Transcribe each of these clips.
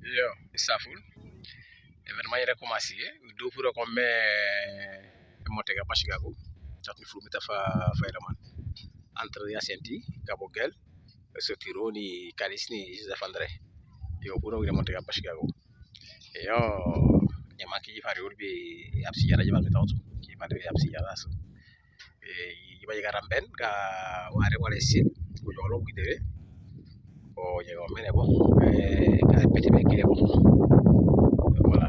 Yo, Saful. Événement yi recommencé do pour comme motega pashigago tatni flumita fa entre Yacenti Gabogel Sotironi Karisni Zafandre yo buno wile motega pashigago yo nyamaki fari urbi apsi yara jabal mitawto ki fari apsi yara so yiba garamben ga ware sin ko jolo gidere o jego mene bo ka peti be kile bo voilà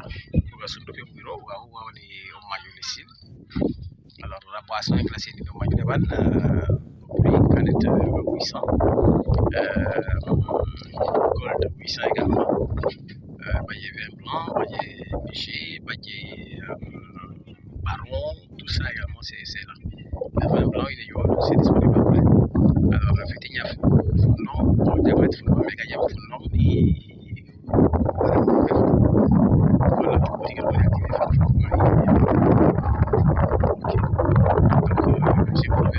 ko sunto fe bureau wa woni o majo lesin alors la boisson classée ni o majo de ban prix canette 800 gold 800 également baye vin blanc baye pichet baye baron tout ça également c'est là le vin blanc il est c'est disponible après alors effectivement non on va mettre non mais il y a non voilà pour dire que c'est pour le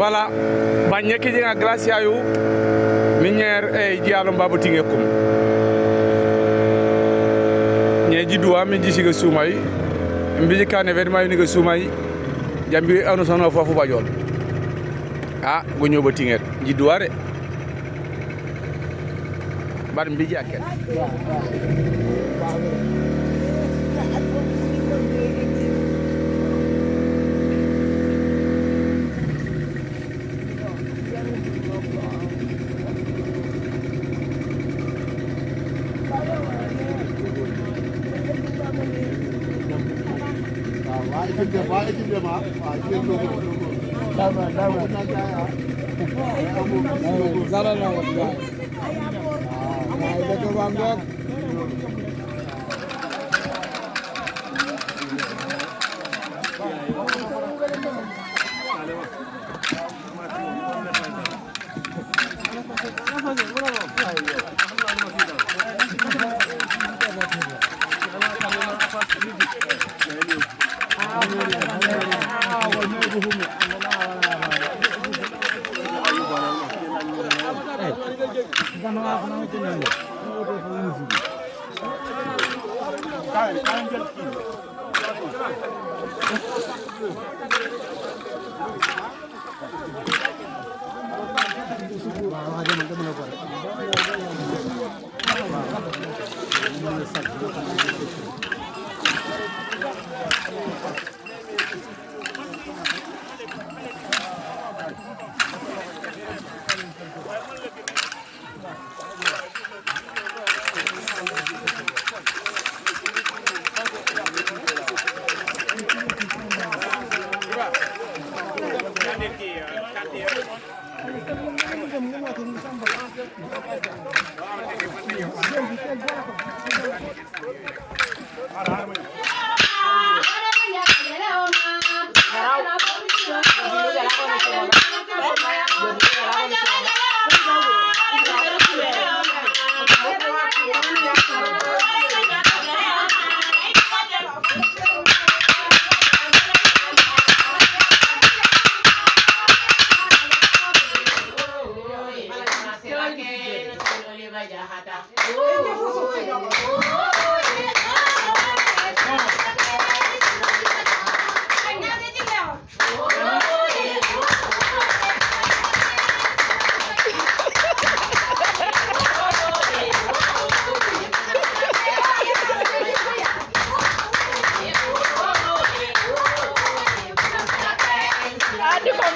voilà banyeki jinga glace ayu minière e dialo mbabo tingekum nyeji duwa mi jisiga sumay mbiji kan événement ni ga sumay jambi anu sono fofu bajol go nyoba tinget ji duware bar mbiji akel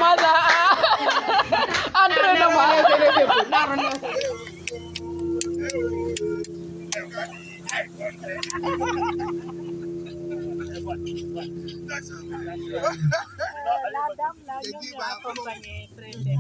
masa entraînement La dame là ñoom ñoo accompagné préfet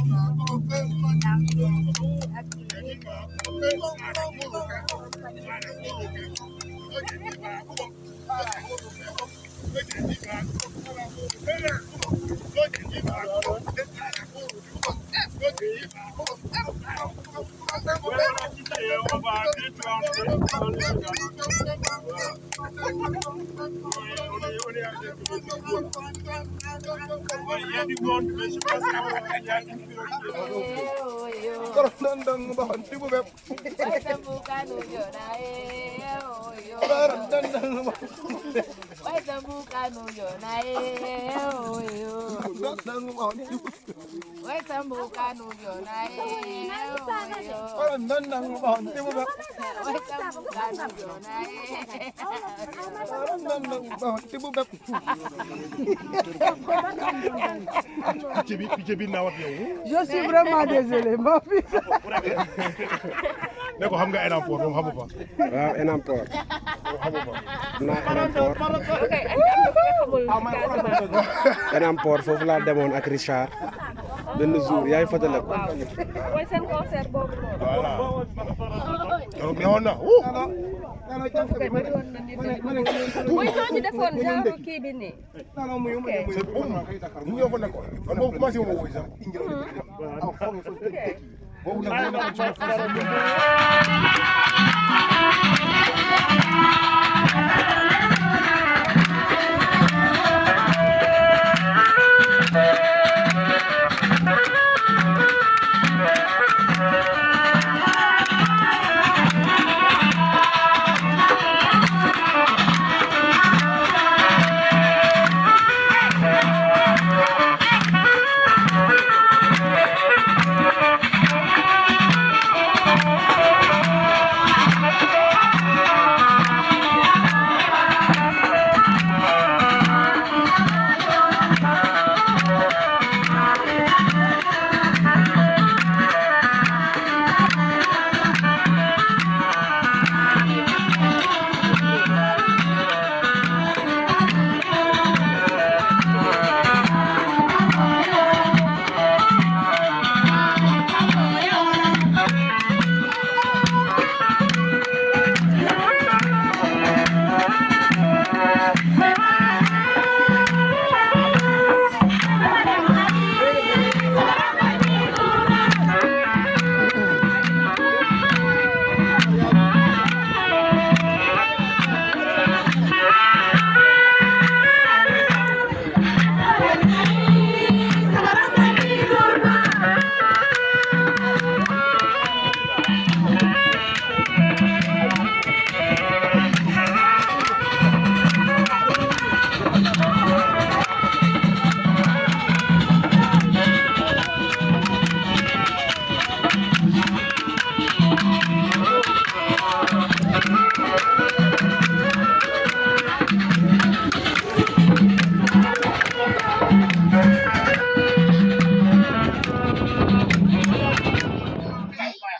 Je suis vraiment désolé, mon fils. ne ko xam nga Enampor moom xamu fa. waaw Enampor. Enampor foofu laa demoon ak Richard benn jour yaay fàttali ko. mooy seen concert boobu voilà. donc ñëwoon na. mooy ñooñu defoon genre kii bi nii. mu ñëw fa nekkoon man boobu commencé wu ma woy sax. boobu nag moo nekkoon suma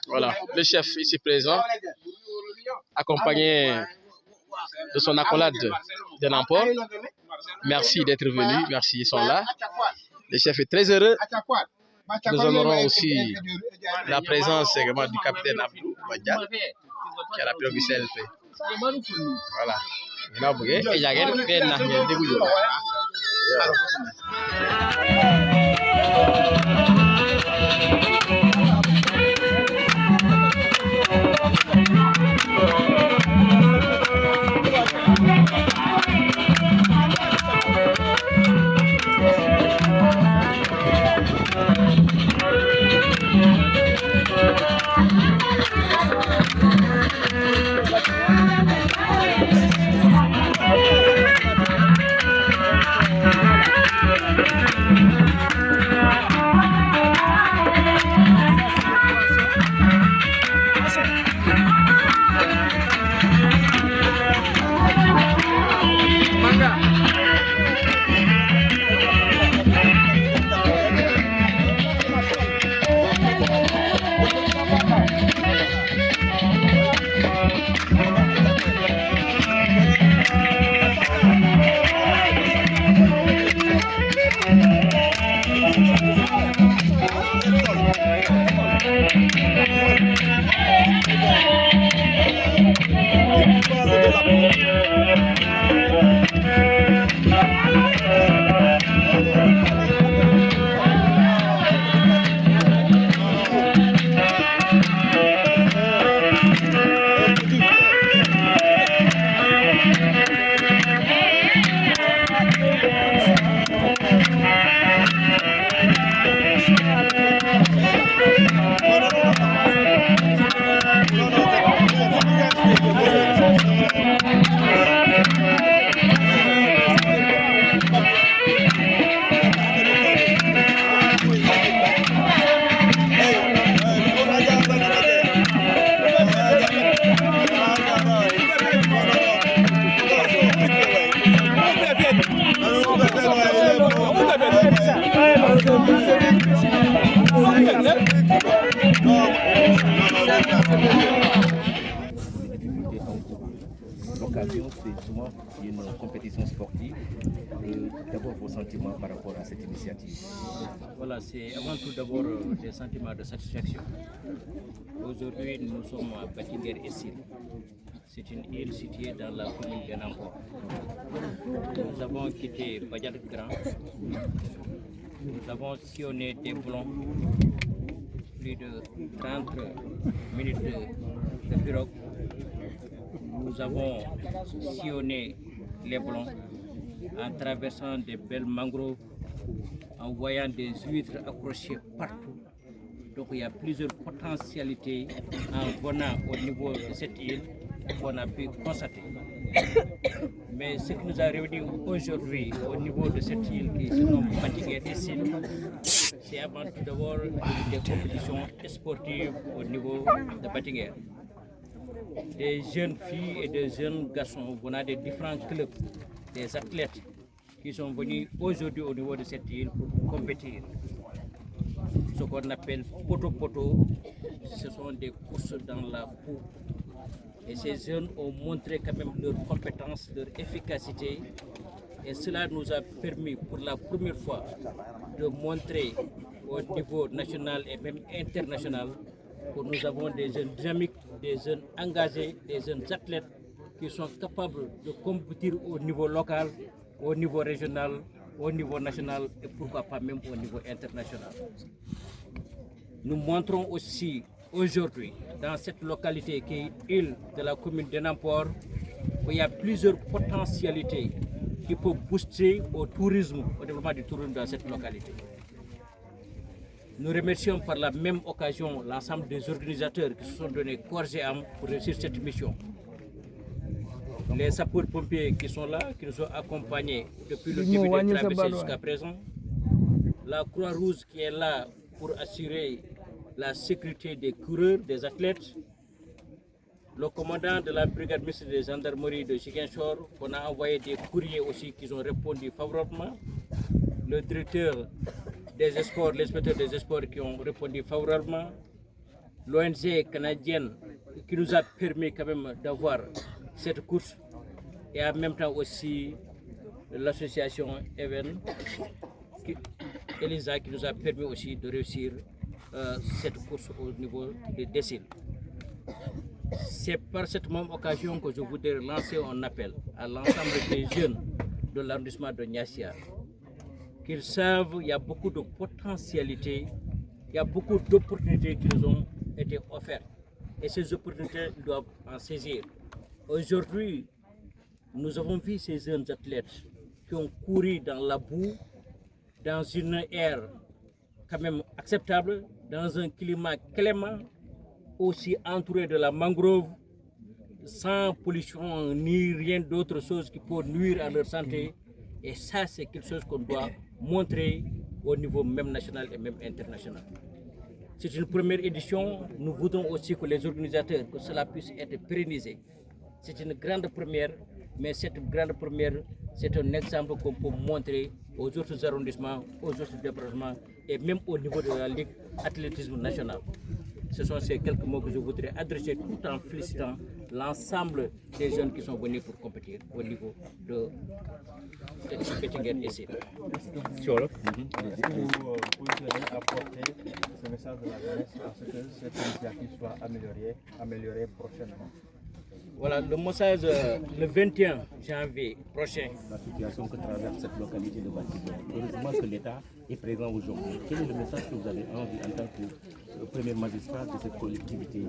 Voilà, le chef ici présent, accompagné de son accolade d'Enampor. Merci d'être venu, merci, ils sont là. Le chef est très heureux. Nous honorons aussi la présence également du capitaine Abdou Badja, qui est la pirogue du CLP. Voilà. l'occasion, c'est justement une compétition sportive. D'abord, vos sentiments par rapport à cette initiative. Voilà, c'est avant tout d'abord des sentiments de satisfaction. Aujourd'hui, nous sommes à Batiguer-Essil. C'est une île située dans la commune d'Enampor. Nous avons quitté Badiad-Grand. Nous avons sillonné des blonds, plus de 30 minutes de pirogue. Nous avons sillonné les blonds en traversant des belles mangroves, en voyant des huîtres accrochées partout. Donc il y a plusieurs potentialités en venant au niveau de cette île qu'on a pu constater. Mais ce qui nous a réunis aujourd'hui au niveau de cette île qui se nomme Batiguer-Essil, c'est avant tout d'abord des compétitions sportives au niveau de Batiguer. Des jeunes filles et des jeunes garçons venant des différents clubs, des athlètes qui sont venus aujourd'hui au niveau de cette île pour compétir. Ce qu'on appelle poto-poto, ce sont des courses dans la boue. Et ces jeunes ont montré quand même leur compétence, leur efficacité. Et cela nous a permis pour la première fois de montrer au niveau national et même international que nous avons des jeunes dynamiques, des jeunes engagés, des jeunes athlètes qui sont capables de compétir au niveau local, au niveau régional, au niveau national et pourquoi pas même au niveau international. Nous montrons aussi aujourd'hui dans cette localité qui est île de la commune d'Enampor qu'il y a plusieurs potentialités qui peuvent booster au tourisme, au développement du tourisme dans cette localité. Nous remercions par la même occasion l'ensemble des organisateurs qui se sont donnés corps et âme pour réussir cette mission. Les sapeurs-pompiers qui sont là, qui nous ont accompagnés depuis le début de la traversée jusqu'à présent. La Croix-Rouge qui est là pour assurer la sécurité des coureurs, des athlètes. Le commandant de la brigade mixte des gendarmeries de Ziguinchor, qu'on a envoyé des courriers aussi qui ont répondu favorablement. Le directeur des sports, l'inspecteur des sports qui ont répondu favorablement. L'ONG canadienne qui nous a permis quand même d'avoir cette course. Et en même temps aussi l'association Even, Elisa, qui nous a permis aussi de réussir cette course au niveau des îles. C'est par cette même occasion que je voudrais lancer un appel à l'ensemble des jeunes de l'arrondissement de Niassia, qu'ils savent qu'il y a beaucoup de potentialités, il y a beaucoup d'opportunités qui nous ont été offertes. Et ces opportunités doivent en saisir. Aujourd'hui, nous avons vu ces jeunes athlètes qui ont couru dans la boue, dans une aire quand même acceptable, dans un climat clément, aussi entouré de la mangrove, sans pollution ni rien d'autre chose qui peut nuire à leur santé. Et ça, c'est quelque chose qu'on doit montrer au niveau même national et même international. C'est une première édition. Nous voudrons aussi que les organisateurs, que cela puisse être pérennisé. C'est une grande première, mais cette grande première, c'est un exemple qu'on peut montrer aux autres arrondissements, aux autres départements et même au niveau de la Ligue athlétisme nationale. Ce sont ces quelques mots que je voudrais adresser tout en félicitant l'ensemble des jeunes qui sont venus pour compétir au niveau de Batiguer-Essil. Vous pouvez apporter ce message de la jeunesse à ce que cette initiative soit améliorée prochainement. Voilà, le message le 21 janvier prochain. La situation que traverse cette localité de Batiguer. Heureusement que l'État est présent aujourd'hui. Quel est le message que vous avez envie en tant que premier magistrat de cette collectivité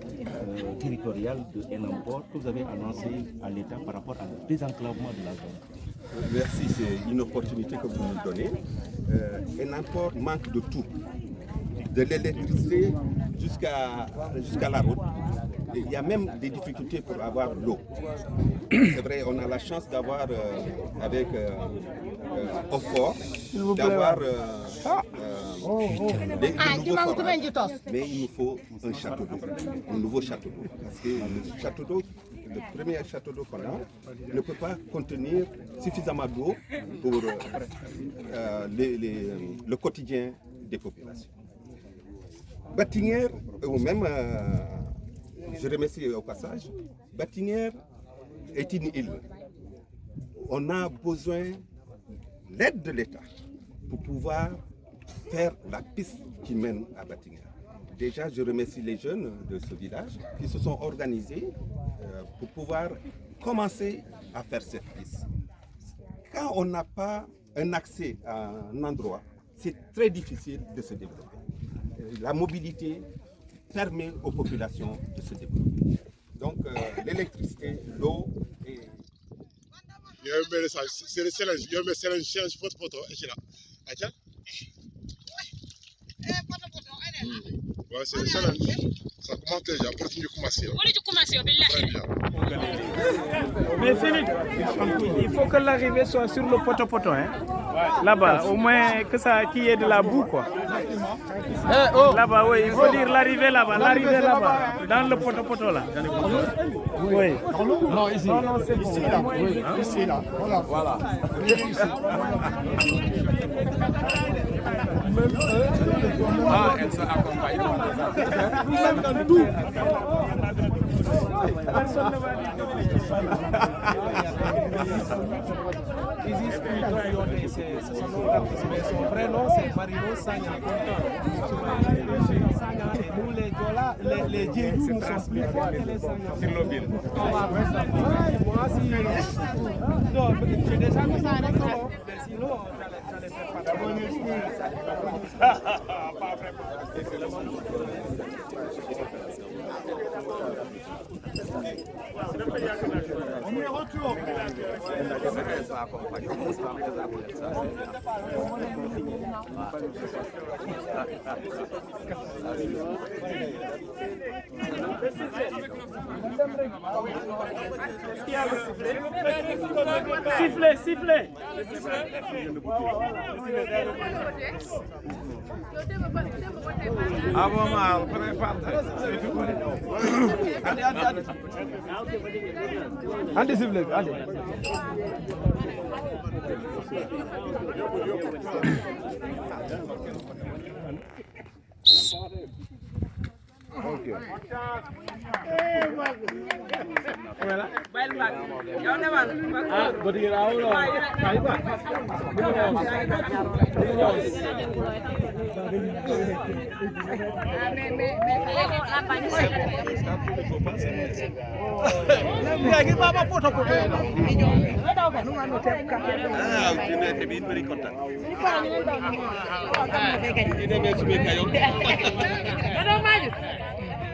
territoriale de Enampor que vous avez annoncé à l'État par rapport à le désenclavement de la zone? Merci, c'est une opportunité que vous nous donnez. Enampor manque de tout, de l'électricité jusqu'à la route. Et il y a même des difficultés pour avoir l'eau. C'est vrai, on a la chance d'avoir avec Ofor, d'avoir des nouveaux forages. Mais il nous faut un château d'eau, un nouveau château d'eau. Parce que le château d'eau, le premier château d'eau qu'on a, ne peut pas contenir suffisamment d'eau pour le quotidien des populations. Batiguer, ou même, je remercie au passage, Batiguer est une île. On a besoin de l'aide de l'État pour pouvoir faire la piste qui mène à Battinger. Déjà, je remercie les jeunes de ce village qui se sont organisés pour pouvoir commencer à faire cette piste. Quand on n'a pas un accès à un endroit, c'est très difficile de se développer. La mobilité permet aux populations de se développer. Donc, l'électricité, l'eau et... C'est le challenge. Il y a un challenge photo. Ouais, c'est le challenge. Ça commence déjà. Continue de commencer. Très bien. Mais Philippe, il faut que l'arrivée soit sur le poteau, hein. Là-bas, au moins que ça qu'il y ait de la boue, quoi. Là-bas, oui, il faut dire l'arrivée là-bas, dans le poteau là. Oui. Non, ici. Non, c'est bon. Ici, là. Oui, ici, là. Voilà. Ah, elle s'accompagne. Personne ne va dire son vrai nom, c'est Marino Sagna. Nous, les Diola, les Djéris, nous sommes plus forts que les Sagna. Moi, si... Non, j'ai déjà mis ça avec toi. Sinon, j'allais faire pas On est retour. Sifflez. Allez, s'il vous plaît, allez. Voilà.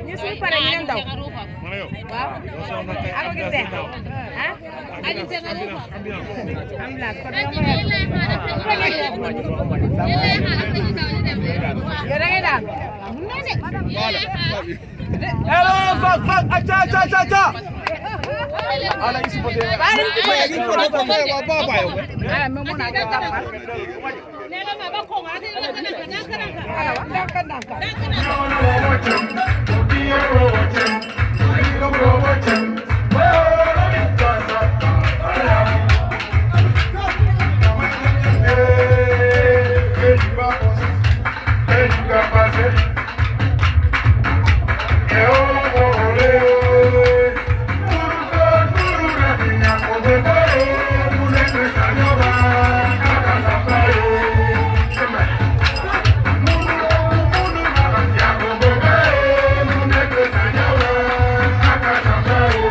Ñu suñu paree ñu dem daw. Waaw. Ako gis de. Ah? Aji seen ambulance ko dama yo da ngay daan. Hello, fuck, acha. Ala isi pote. Bari isi pote. Ala mo mona ga tappa. Nela ma ba ko ngati la kana. Akasambaya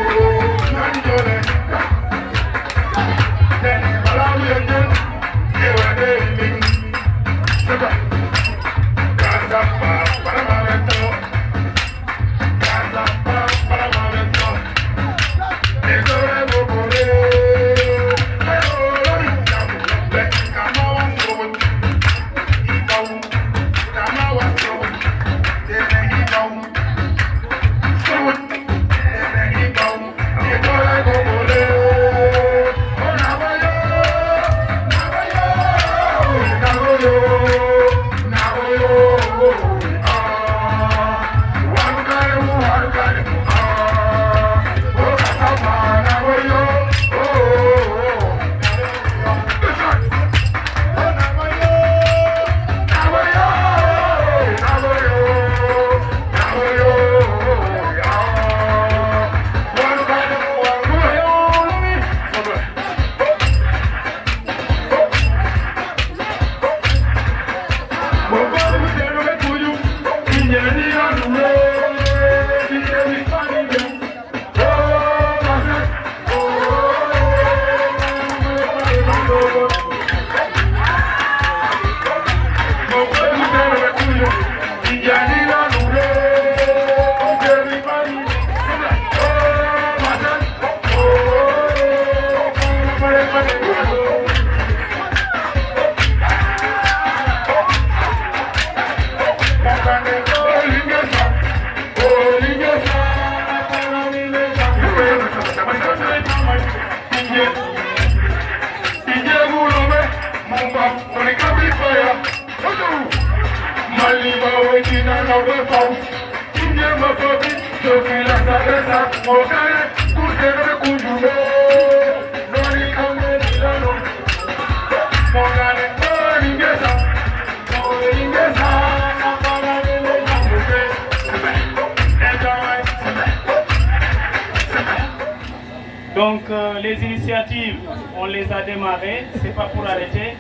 Donc les initiatives, on les a démarrées, c'est pas pour arrêter.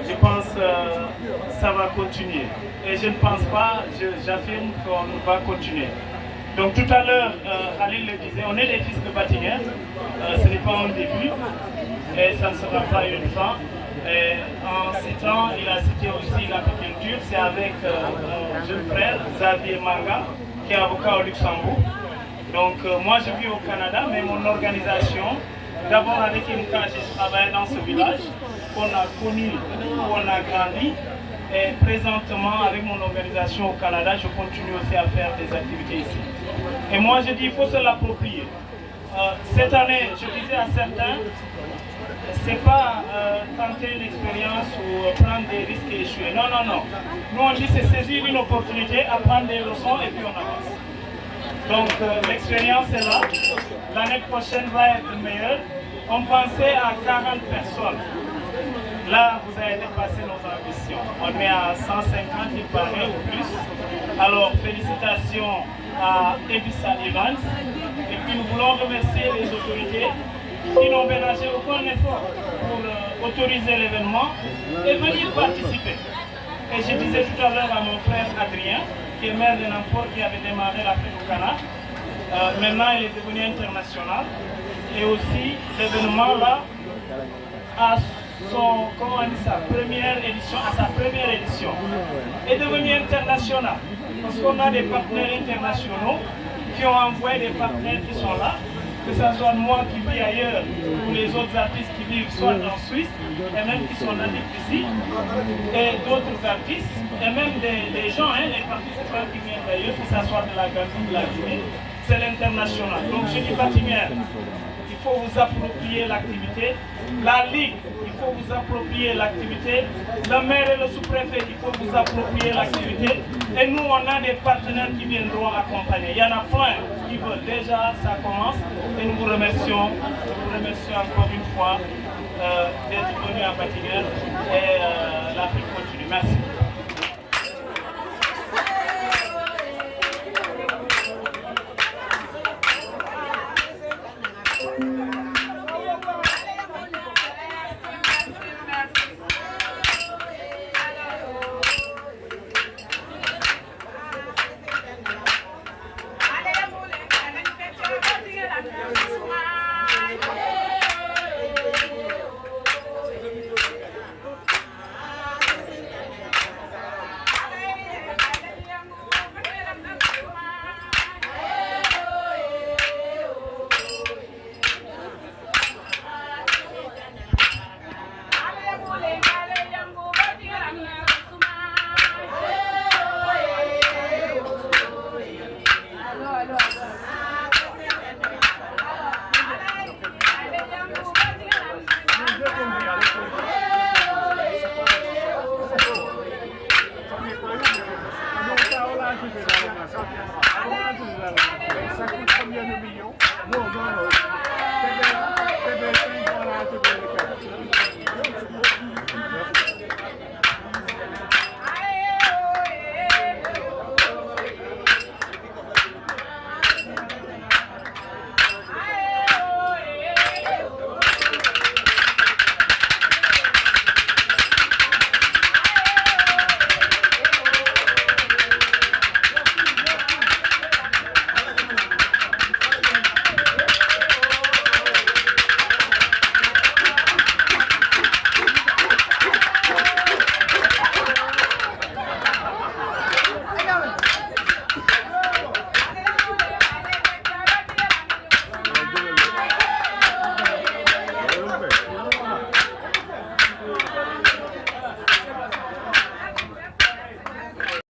Je pense ça va continuer. Et je ne pense pas, j'affirme qu'on va continuer. Donc tout à l'heure, Khalil le disait, on est des fils de Batiguer. Ce n'est pas un début et ça ne sera pas une fin. Et en citant, il a cité aussi l'agriculture. C'est avec mon jeune frère, Xavier Manga, qui est avocat au Luxembourg. Donc moi je vis au Canada, mais mon organisation, d'abord avec MK, j'ai travaillé dans ce village qu'on a connu, où on a grandi. Et présentement, avec mon organisation au Canada, je continue aussi à faire des activités ici. Et moi je dis, il faut se l'approprier. Cette année, je disais à certains, c'est pas tenter une expérience ou prendre des risques et échouer. Non, non, non. Nous on dit c'est saisir une opportunité, apprendre des leçons et puis on avance. Donc l'expérience est là. L'année prochaine va être meilleure. On pensait à 40 personnes. Là, vous avez dépassé nos ambitions. On est à 150, il paraît, ou plus. Alors, félicitations à Evissa Evans. Et puis, nous voulons remercier les autorités qui n'ont ménagé aucun effort pour autoriser l'événement et venir participer. Et je disais tout à l'heure à mon frère Adrien, qui est maire de Namport, qui avait démarré l'Afrique au Canada. Maintenant, il est devenu international. Et aussi, l'événement là a sa première édition, est devenu international. Parce qu'on a des partenaires internationaux qui ont envoyé des partenaires qui sont là, que ce soit moi qui vis ailleurs ou les autres artistes qui vivent soit en Suisse et même qui sont natifs ici, et d'autres artistes, et même des gens, les participants qui viennent d'ailleurs, que ce soit de la Gambie ou de la Guinée, c'est l'international. Donc je dis Batiguer, il faut vous approprier l'activité. La Ligue, il faut vous approprier l'activité. Le maire et le sous-préfet, il faut vous approprier l'activité. Et nous, on a des partenaires qui viendront accompagner. Il y en a plein qui veulent. Déjà, ça commence. Et nous vous remercions. Nous vous remercions encore une fois d'être venus à Batiguer. Et l'Afrique continue. Merci.